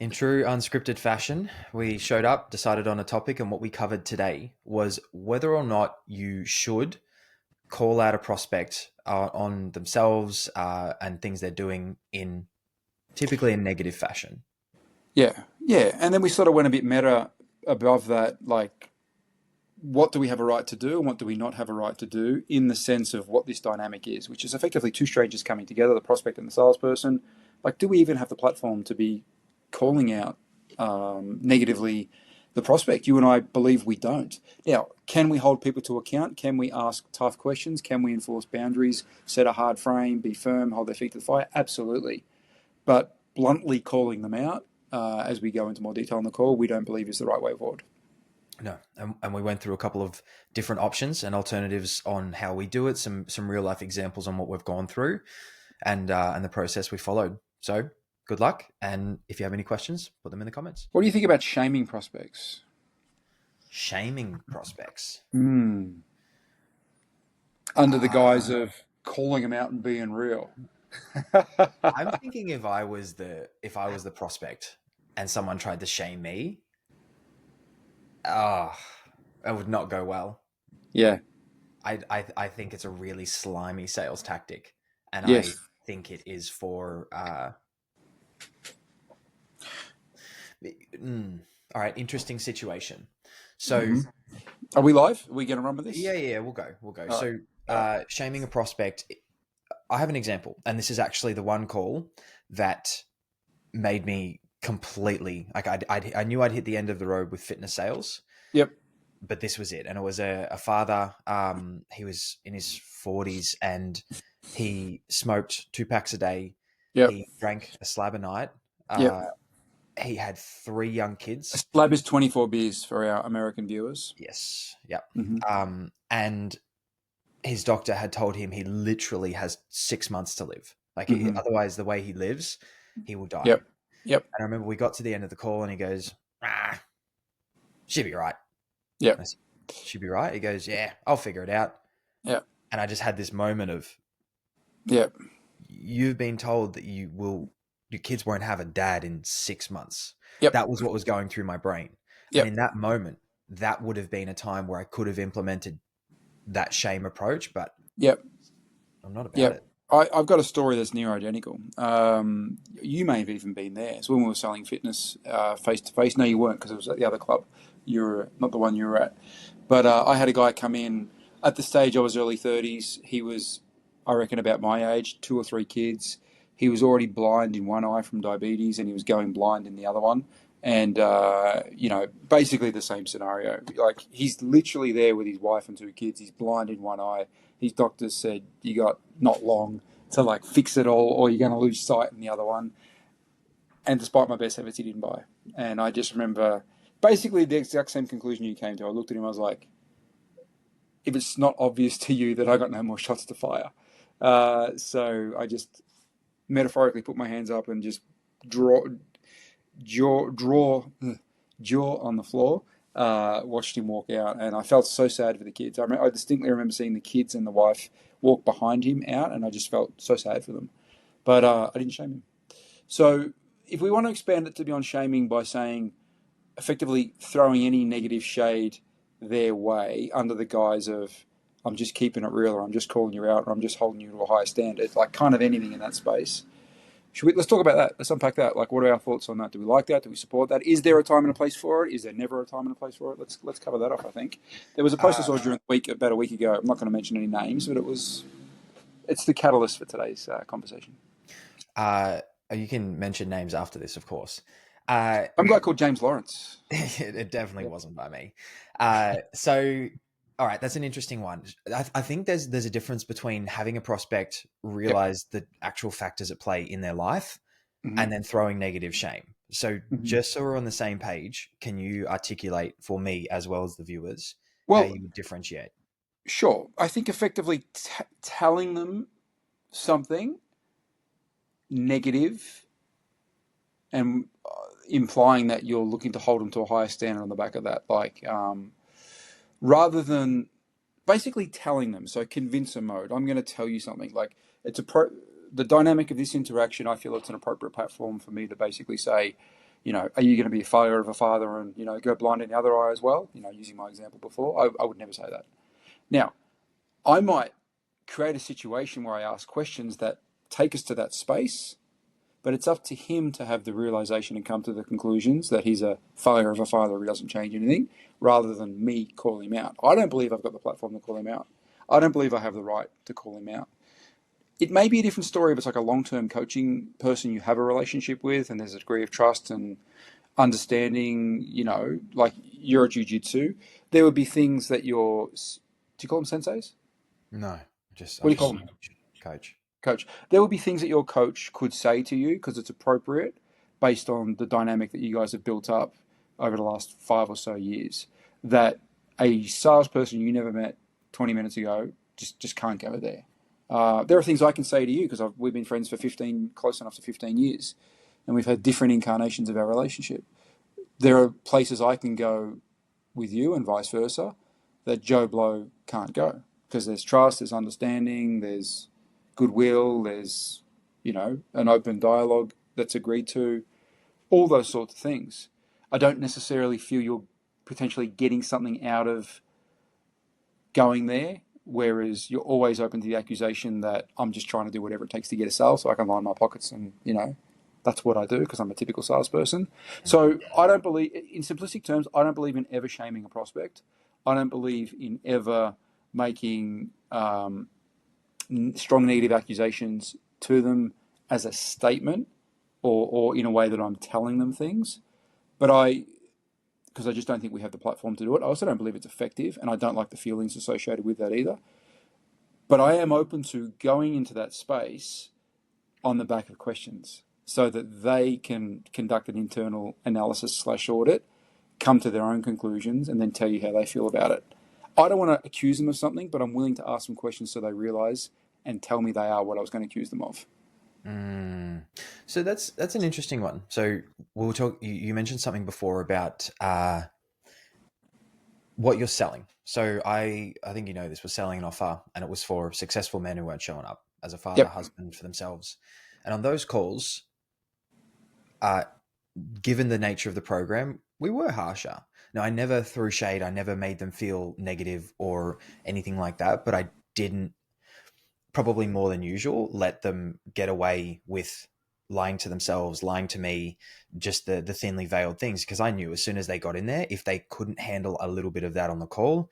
In true unscripted fashion, we showed up, decided on a topic, and what we covered today was whether or not you should call out a prospect on themselves and things they're doing in typically a negative fashion. Yeah, yeah. And then we sort of went a bit meta above that, like what do we have a right to do and what do we not have a right to do in the sense of what this dynamic is, which is effectively two strangers coming together, the prospect and the salesperson. Like, do we even have the platform to be calling out negatively the prospect? You and I believe we don't. Now, can we hold people to account? Can we ask tough questions? Can we enforce boundaries, set a hard frame, be firm, hold their feet to the fire? Absolutely. But bluntly calling them out, as we go into more detail on the call, we don't believe is the right way forward. No, and we went through a couple of different options and alternatives on how we do it. Some real life examples on what we've gone through, and the process we followed. So good luck, and if you have any questions, put them in the comments. What do you think about shaming prospects? Shaming prospects. Under the guise of calling them out and being real. I'm thinking if I was the prospect and someone tried to shame me, ah, it would not go well. Yeah. I think it's a really slimy sales tactic, and I Yes. think it is for. All right, interesting situation. So Are we live? Are we going to run with this? yeah, we'll go. All right. So shaming a prospect. I have an example, and this is actually the one call that made me completely like I knew I'd hit the end of the road with fitness sales, Yep. but this was it. And it was a father. He was in his 40s, and he smoked 2 packs a day. Yep. He drank a slab a night. Yep. He had 3 young A kids. slab is 24 beers for our American viewers. Yes, yep. Mm-hmm. And his doctor had told him he literally has 6 months to live. Like Mm-hmm. otherwise, the way he lives, he will die. Yep. Yep. And I remember we got to the end of the call, and he goes, she'll be right. Yep. I said, she'll be right. He goes, yeah, I'll figure it out. Yep. And I just had this moment of, Yep. you've been told that your kids won't have a dad in 6 months. Yep. That was what was going through my brain. Yep. And in that moment, that would have been a time where I could have implemented that shame approach, but Yep. I'm not about Yep. it. I've got a story that's near identical. You may have even been there. It's when we were selling fitness face to face. No, you weren't, because it was at the other club. You were not the one you were at. But I had a guy come in. At the stage, I was early 30s. He was, I reckon, about my age, 2 or 3 kids. He was already blind in one eye from diabetes, and he was going blind in the other one. And, basically the same scenario. Like, he's literally there with his wife and 2 kids. He's blind in one eye. His doctors said, you got not long to like fix it all, or you're going to lose sight in the other one. And despite my best efforts, he didn't buy. And I just remember basically the exact same conclusion you came to. I looked at him, I was like, if it's not obvious to you that I got no more shots to fire. So I just metaphorically put my hands up and just draw jaw on the floor. Watched him walk out, and I felt so sad for the kids. I distinctly remember seeing the kids and the wife walk behind him out, and I just felt so sad for them. But I didn't shame him. So if we want to expand it to beyond shaming by saying effectively throwing any negative shade their way under the guise of I'm just keeping it real, or I'm just calling you out, or I'm just holding you to a higher standard, like kind of anything in that space. Let's talk about that. Let's unpack that. Like, what are our thoughts on that? Do we like that? Do we support that? Is there a time and a place for it? Is there never a time and a place for it? Let's cover that off. I think there was a post I saw during the week about a week ago. I'm not going to mention any names, but it's the catalyst for today's conversation. You can mention names after this, of course. Some guy called James Lawrence. It definitely wasn't by me. So, all right, that's an interesting one. I think there's a difference between having a prospect realize the actual factors at play in their life and then throwing negative shame. So just so we're on the same page, can you articulate for me as well as the viewers how you would differentiate? Sure. I think effectively telling them something negative and implying that you're looking to hold them to a higher standard on the back of that, like rather than basically telling them. So convincer mode. I'm going to tell you something. Like the dynamic of this interaction. I feel it's an appropriate platform for me to basically say, Are you going to be a failure of a father and, go blind in the other eye as well? Using my example before, I would never say that. Now, I might create a situation where I ask questions that take us to that space, but it's up to him to have the realization and come to the conclusions that he's a failure of a father who doesn't change anything, rather than me call him out. I don't believe I've got the platform to call him out. I don't believe I have the right to call him out. It may be a different story if it's like a long-term coaching person you have a relationship with and there's a degree of trust and understanding, like you're a jiu-jitsu. There would be things that do you call them senseis? No, What do I you call just them? coach. Coach. There will be things that your coach could say to you because it's appropriate based on the dynamic that you guys have built up over the last 5 or so years that a salesperson you never met 20 minutes ago just can't go there. There are things I can say to you because we've been friends for close enough to 15 years, and we've had different incarnations of our relationship. There are places I can go with you and vice versa that Joe Blow can't go because there's trust, there's understanding, there's goodwill, there's, an open dialogue that's agreed to, all those sorts of things. I don't necessarily feel you're potentially getting something out of going there, whereas you're always open to the accusation that I'm just trying to do whatever it takes to get a sale so I can line my pockets and, that's what I do because I'm a typical salesperson. Mm-hmm. So I don't believe, in simplistic terms, I don't believe in ever shaming a prospect. I don't believe in ever making strong negative accusations to them as a statement or in a way that I'm telling them things. But because I just don't think we have the platform to do it. I also don't believe it's effective, and I don't like the feelings associated with that either. But I am open to going into that space on the back of questions so that they can conduct an internal analysis / audit, come to their own conclusions, and then tell you how they feel about it. I don't want to accuse them of something, but I'm willing to ask them questions so they realize and tell me they are what I was going to accuse them of. So that's an interesting one. So we'll talk. You mentioned something before about what you're selling. So I think this was selling an offer, and it was for successful men who weren't showing up as a father, Yep. husband for themselves. And on those calls, uh, given the nature of the program, we were harsher. Now, I never threw shade. I never made them feel negative or anything like that. But I didn't, probably more than usual, let them get away with lying to themselves, lying to me, just the thinly veiled things. Because I knew as soon as they got in there, if they couldn't handle a little bit of that on the call,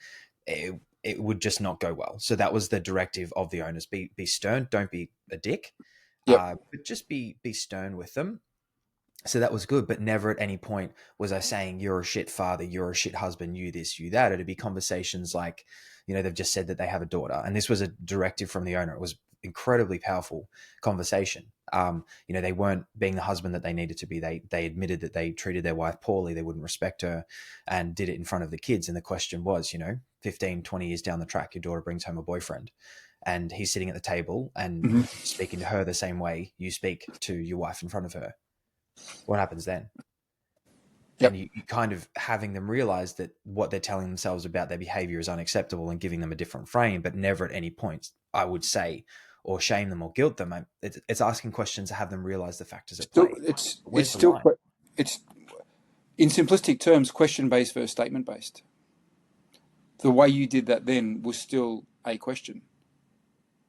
it would just not go well. So that was the directive of the owners: be stern, don't be a dick, Yep. but just be stern with them. So that was good, but never at any point was I saying, you're a shit father, you're a shit husband, you this, you that. It'd be conversations like, they've just said that they have a daughter. And this was a directive from the owner. It was incredibly powerful conversation. They weren't being the husband that they needed to be. They admitted that they treated their wife poorly. They wouldn't respect her and did it in front of the kids. And the question was, 15, 20 years down the track, your daughter brings home a boyfriend and he's sitting at the table and Mm-hmm. speaking to her the same way you speak to your wife in front of her. What happens then? Yep. And you kind of having them realize that what they're telling themselves about their behavior is unacceptable and giving them a different frame, but never at any point I would say or shame them or guilt them. It's asking questions to have them realize the factors at Still, play. it's Where's the still line? it's in simplistic terms, question based versus statement based. The way you did that then was still a question,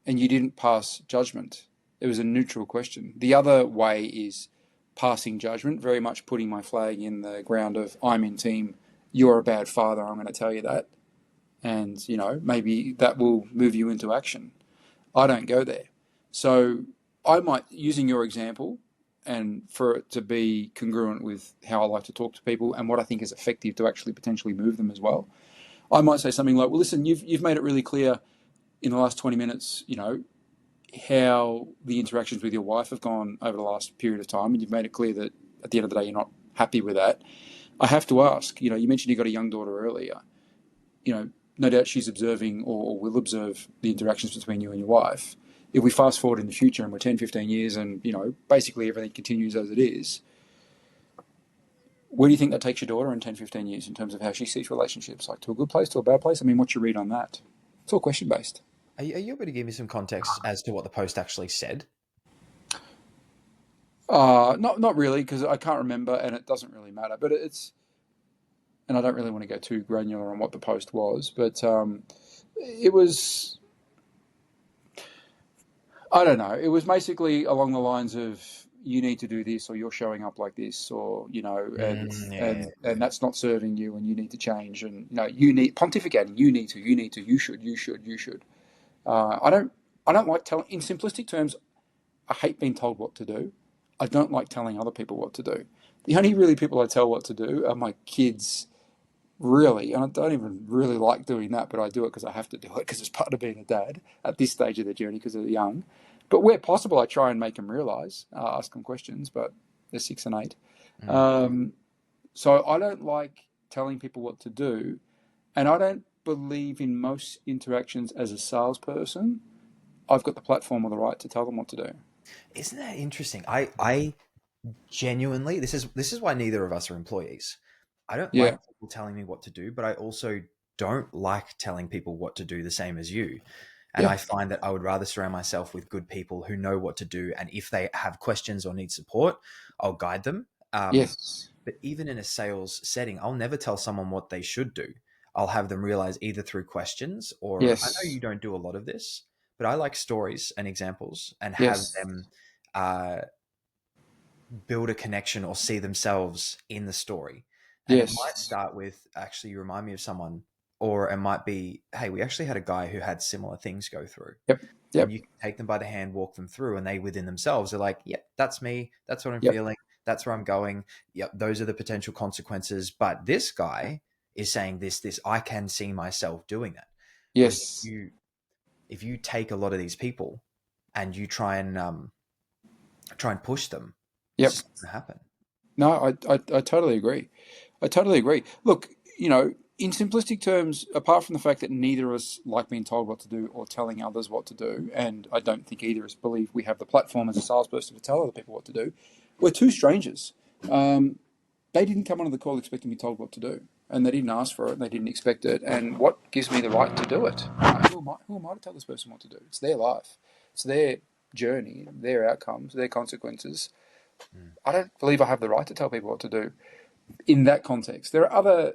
and you didn't pass judgment. It was a neutral question. The other way is passing judgment, very much putting my flag in the ground of I'm in team, you're a bad father, I'm going to tell you that. And, maybe that will move you into action. I don't go there. So I might, using your example, and for it to be congruent with how I like to talk to people and what I think is effective to actually potentially move them as well, I might say something like, well, listen, you've made it really clear in the last 20 minutes, how the interactions with your wife have gone over the last period of time, and you've made it clear that at the end of the day, you're not happy with that. I have to ask, you mentioned you got a young daughter earlier. No doubt she's observing or will observe the interactions between you and your wife. If we fast forward in the future and we're 10, 15 years and, basically everything continues as it is, where do you think that takes your daughter in 10, 15 years in terms of how she sees relationships? Like to a good place, to a bad place? I mean, what's your read on that? It's all question based. Are you able to give me some context as to what the post actually said? Not really, because I can't remember, and it doesn't really matter. But and I don't really want to go too granular on what the post was, but it was, I don't know, it was basically along the lines of you need to do this, or you're showing up like this, or Yeah. and that's not serving you, and you need to change, and you need pontificating, you should, you should. I don't like telling in simplistic terms. I hate being told what to do. I don't like telling other people what to do. The only really people I tell what to do are my kids, really. And I don't even really like doing that, but I do it because I have to do it because it's part of being a dad at this stage of their journey because they're young. But where possible, I try and make them realize, ask them questions, but they're 6 and 8. Mm. So I don't like telling people what to do. And I don't believe in most interactions as a salesperson. I've got the platform or the right to tell them what to do. Isn't that interesting? I genuinely, this is why neither of us are employees. I don't like Yeah. people telling me what to do, but I also don't like telling people what to do the same as you. And Yeah. I find that I would rather surround myself with good people who know what to do. And if they have questions or need support, I'll guide them. Yes. But even in a sales setting, I'll never tell someone what they should do. I'll have them realize either through questions or I know Yes. you don't do a lot of this, but I like stories and examples and have Yes. them uh, build a connection or see themselves in the story. And it might Yes. start with actually, you remind me of someone, or it might be, hey, we actually had a guy who had similar things go through. Yep. And Yep. you can take them by the hand, walk them through, and they within themselves are like, yep, that's me. That's what I'm Yep. feeling. That's where I'm going. Yep, those are the potential consequences. But this guy is saying this. I can see myself doing that. Whereas Yes. if you take a lot of these people and you try and push them, it's Yep. just not going to happen. No, I totally agree. I totally agree. Look, in simplistic terms, apart from the fact that neither of us like being told what to do or telling others what to do, and I don't think either of us believe we have the platform as a salesperson to tell other people what to do, we're two strangers. They didn't come onto the call expecting to be told what to do, and they didn't ask for it, and they didn't expect it. And what gives me the right to do it? Who am I to tell this person what to do? It's their life, it's their journey, their outcomes, their consequences. Mm. I don't believe I have the right to tell people what to do in that context. There are other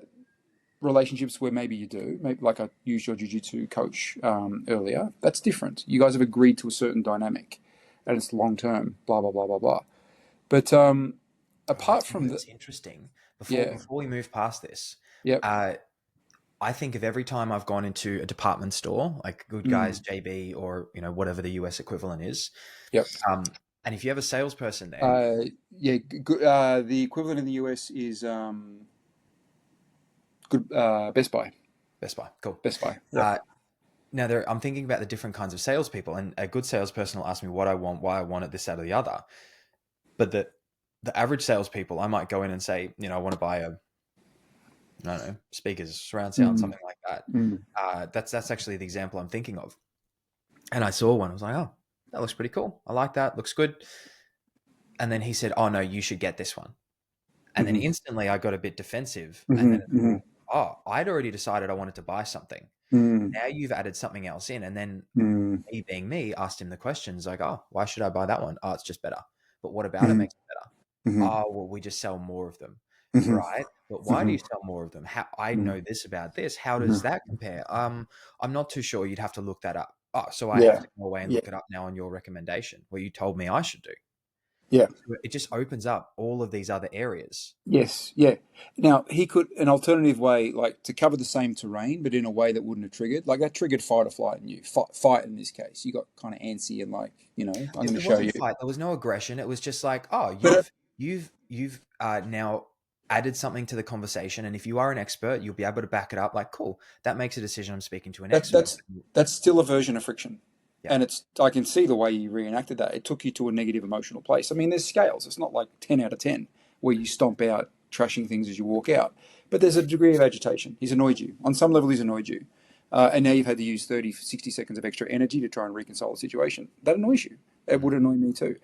relationships where maybe you do, maybe like I used your jiu-jitsu coach earlier. That's different. You guys have agreed to a certain dynamic, and it's long term. Blah blah blah blah blah. But Oh, apart you know from what's the, interesting? yeah, Before we move past this, yep, uh, I think of every time I've gone into a department store, like Good Guys, mm, JB, or whatever the US equivalent is, yep, and if you have a salesperson there, yeah. The equivalent in the US is good. Best Buy, Best Buy, cool. Best Buy. Yep. Uh, Now, I'm thinking about the different kinds of salespeople, and a good salesperson will ask me what I want, why I want it, this, that, or the other. But the average salespeople, I might go in and say, I want to buy I don't know, speakers, surround sound, Mm, something like that. mm, That's actually the example I'm thinking of. And I saw one, I was like, oh, that looks pretty cool. I like that, looks good. And then he said, oh no, you should get this one. And then mm, instantly I got a bit defensive. And then mm, it's like, mm, oh, I'd already decided I wanted to buy something. mm, Now you've added something else in. And then mm, me being me, asked him the questions like, oh, why should I buy that one? Oh, it's just better. But what about it mm, makes it better? mm, Oh, well, we just sell more of them. mm, Right. But why do mm, you sell more of them? How I mm, know this about this. How does mm. that compare? I'm not too sure. You'd have to look that up. Oh, so I have Yeah, to go away and yeah, look it up now on your recommendation, where you told me I should do. yeah. So it just opens up all of these other areas. Yes, yeah. Now he could an alternative way, like to cover the same terrain, but in a way that wouldn't have triggered, like that triggered fight or flight in you. Fight in this case, you got kind of antsy and like, I'm going to It show wasn't you. fight. There was no aggression. It was just like, oh, But you've now added something to the conversation, and if you are an expert, you'll be able to back it up. Like, cool, that makes a decision. I'm speaking to an that expert. that's still a version of friction, Yeah. and I can see the way you reenacted that. It took you to a negative emotional place. I mean, there's scales. It's not like 10 out of 10 where you stomp out trashing things as you walk out, but there's a degree of agitation. He's annoyed you on some level. He's annoyed you. And now you've had to use 30, 60 seconds of extra energy to try and reconcile the situation. That annoys you. It Mm. would annoy me too.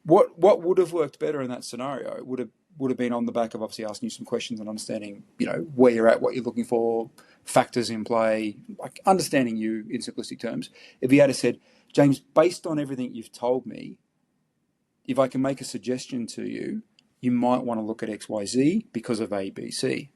What would have worked better in that scenario would have been on the back of obviously asking you some questions and understanding, where you're at, what you're looking for, factors in play, like understanding you in simplistic terms. If he had said, James, based on everything you've told me, if I can make a suggestion to you, you might want to look at XYZ because of A, B, C.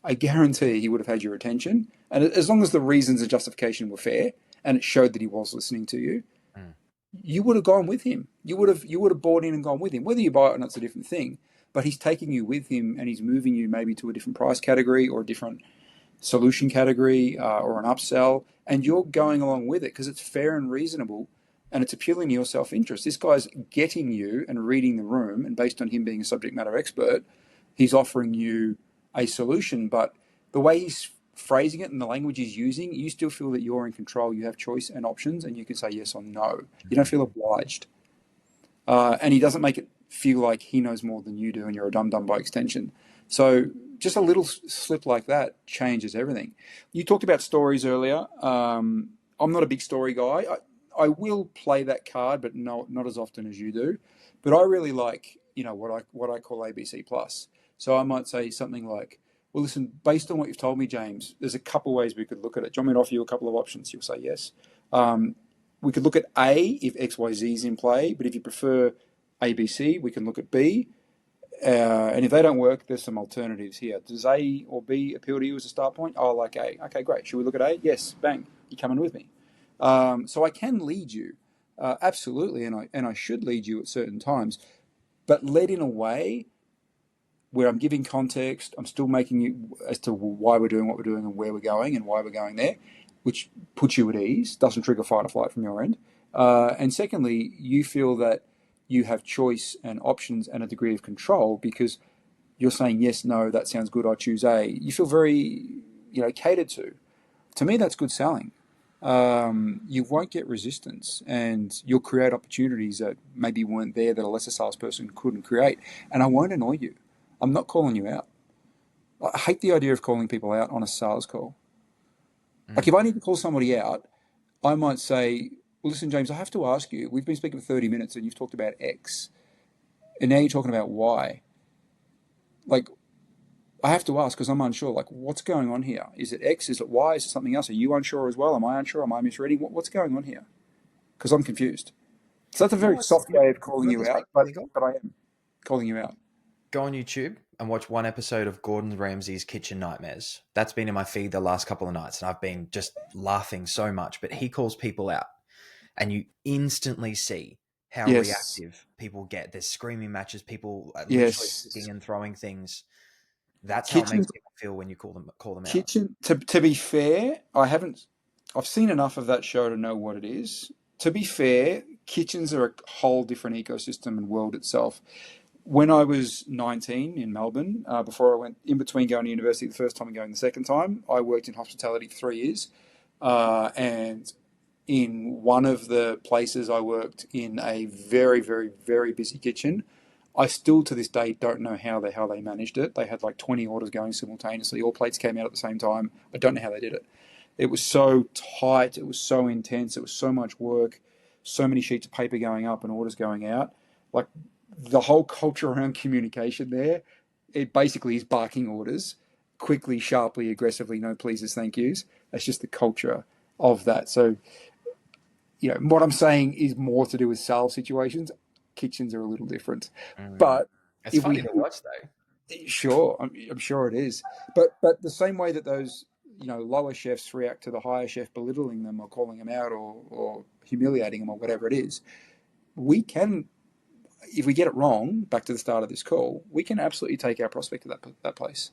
I guarantee he would have had your attention. And as long as the reasons and justification were fair and it showed that he was listening to you, Mm. you would have gone with him. You would have bought in and gone with him. Whether you buy it or not, it's a different thing. But he's taking you with him and he's moving you maybe to a different price category or a different solution category or an upsell, and you're going along with it because it's fair and reasonable and it's appealing to your self-interest. This guy's getting you and reading the room, and based on him being a subject matter expert, he's offering you a solution. But the way he's phrasing it and the language he's using, you still feel that you're in control. You have choice and options, and you can say yes or no. You don't feel obliged. And he doesn't make it feel like he knows more than you do and you're a dum-dum by extension. So just a little slip like that changes everything. You talked about stories earlier. I'm not a big story guy. I will play that card, but not as often as you do. But I really like, what I call ABC plus. So I might say something like, well, listen, based on what you've told me, James, there's a couple ways we could look at it. Do you want me to offer you a couple of options? You'll say yes. We could look at A if XYZ is in play, but if you prefer ABC, we can look at B. And if they don't work, there's some alternatives here. Does A or B appeal to you as a start point? Oh, I like A. Okay, great. Should we look at A? Yes. Bang. You're coming with me. So I can lead you, absolutely, and I should lead you at certain times, but led in a way where I'm giving context. I'm still making you as to why we're doing what we're doing and where we're going and why we're going there, which puts you at ease, doesn't trigger fight or flight from your end. And secondly, you feel that you have choice and options and a degree of control because you're saying, yes, no, that sounds good, I choose A. You feel very, catered to. To me, that's good selling. You won't get resistance and you'll create opportunities that maybe weren't there that a lesser salesperson couldn't create. And I won't annoy you. I'm not calling you out. I hate the idea of calling people out on a sales call. Like if I need to call somebody out, I might say, well, listen, James, I have to ask you, we've been speaking for 30 minutes and you've talked about X and now you're talking about Y. Like, I have to ask because I'm unsure, like, what's going on here? Is it X? Is it Y? Is it something else? Are you unsure as well? Am I unsure? Am I misreading? What's going on here? Because I'm confused. So that's a very soft way of calling you out, but I am calling you out. Go on YouTube and watch one episode of Gordon Ramsay's Kitchen Nightmares. That's been in my feed the last couple of nights, and I've been just laughing so much. But he calls people out, and you instantly see how reactive people get. There's screaming matches, people literally kicking and throwing things. That's how it makes people feel when you call them out. To be fair, I've seen enough of that show to know what it is. To be fair, kitchens are a whole different ecosystem and world itself. When I was 19 in Melbourne, before I went in between going to university the first time and going the second time, I worked in hospitality for 3 years. And in one of the places I worked in a very, very, very busy kitchen, I still to this day don't know how the hell they managed it. They had like 20 orders going simultaneously. All plates came out at the same time. I don't know how they did it. It was so tight. It was so intense. It was so much work, so many sheets of paper going up and orders going out. Like the whole culture around communication there, it basically is barking orders quickly, sharply, aggressively, no pleases, thank yous. That's just the culture of that. So, what I'm saying is more to do with sales situations. Kitchens are a little different, but it's funny to watch though. Sure, I'm sure it is. But the same way that those lower chefs react to the higher chef belittling them or calling them out or humiliating them or whatever it is, we can, if we get it wrong, back to the start of this call, we can absolutely take our prospect to that place.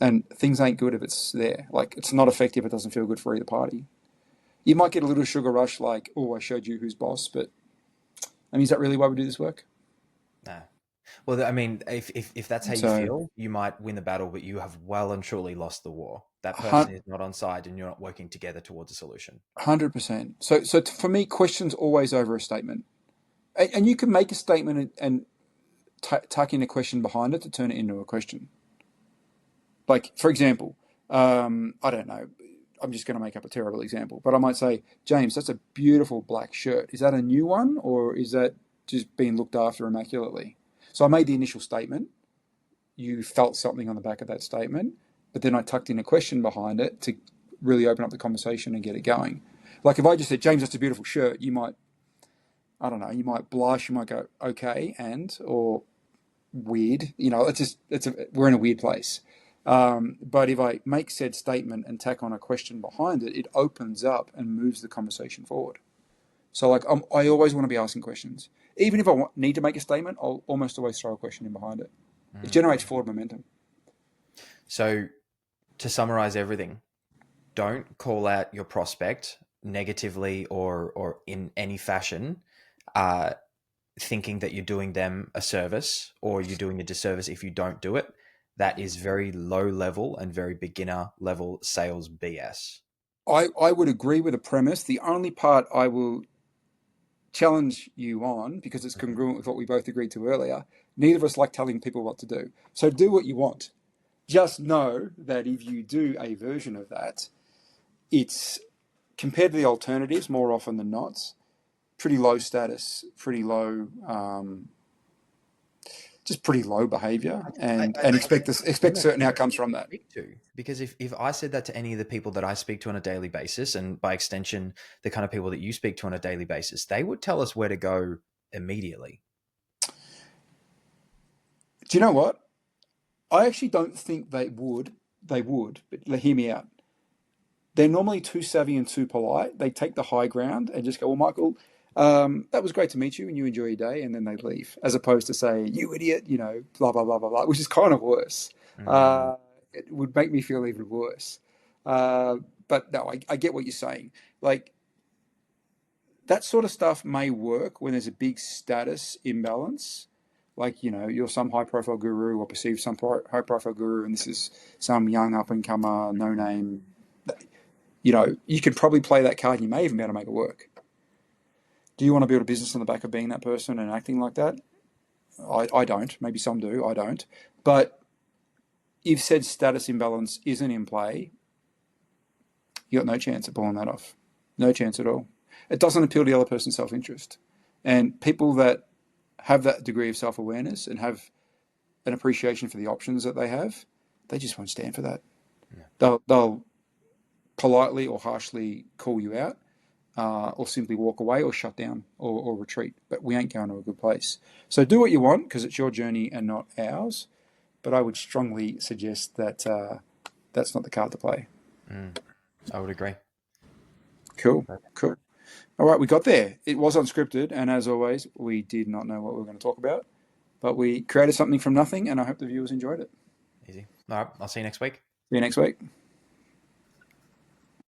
And things ain't good if it's there. Like it's not effective. It doesn't feel good for either party. You might get a little sugar rush, like, oh, I showed you who's boss, but I mean, is that really why we do this work? No. Well, I mean, if that's how you feel, you might win the battle, but you have well and truly lost the war. That person is not on side and you're not working together towards a solution. 100%. So for me, questions always over a statement. And you can make a statement and tuck in a question behind it to turn it into a question. Like, for example, I don't know, I'm just going to make up a terrible example, but I might say, James, that's a beautiful black shirt. Is that a new one or is that just being looked after immaculately? So I made the initial statement. You felt something on the back of that statement, but then I tucked in a question behind it to really open up the conversation and get it going. Like if I just said, James, that's a beautiful shirt, you might I don't know, you might blush, you might go, okay, or weird. We're in a weird place. But if I make said statement and tack on a question behind it, it opens up and moves the conversation forward. So like I always want to be asking questions. Even if I need to make a statement, I'll almost always throw a question in behind it. It generates forward momentum. So to summarize everything, don't call out your prospect negatively or in any fashion, thinking that you're doing them a service or you're doing a disservice if you don't do it. That is very low level and very beginner level sales BS. I would agree with the premise. The only part I will challenge you on, because it's congruent with what we both agreed to earlier, neither of us like telling people what to do. So do what you want. Just know that if you do a version of that, it's, compared to the alternatives, more often than not, pretty low status, pretty low, just pretty low behavior, and expect certain outcomes from that. Because if I said that to any of the people that I speak to on a daily basis, and by extension, the kind of people that you speak to on a daily basis, they would tell us where to go immediately. Do you know what? I actually don't think they would. They would, but hear me out. They're normally too savvy and too polite. They take the high ground and just go, well, Michael, that was great to meet you and you enjoy your day. And then they leave, as opposed to say, you idiot, blah, blah, blah, blah, blah, which is kind of worse. It would make me feel even worse. But no, I get what you're saying. Like, that sort of stuff may work when there's a big status imbalance. Like, you're some high profile guru or perceived some high profile guru, and this is some young up and comer, no name. You could probably play that card and you may even be able to make it work. Do you want to build a business on the back of being that person and acting like that? I don't. Maybe some do. I don't. But if said status imbalance isn't in play, you got no chance of pulling that off. No chance at all. It doesn't appeal to the other person's self-interest. And people that have that degree of self-awareness and have an appreciation for the options that they have, they just won't stand for that. Yeah. They'll politely or harshly call you out, or simply walk away or shut down or retreat. But we ain't going to a good place. So do what you want, because it's your journey and not ours. But I would strongly suggest that that's not the card to play. I would agree. Cool. All right, we got there. It was unscripted, and as always, we did not know what we were going to talk about. But we created something from nothing, and I hope the viewers enjoyed it. Easy. All right, I'll see you next week. See you next week.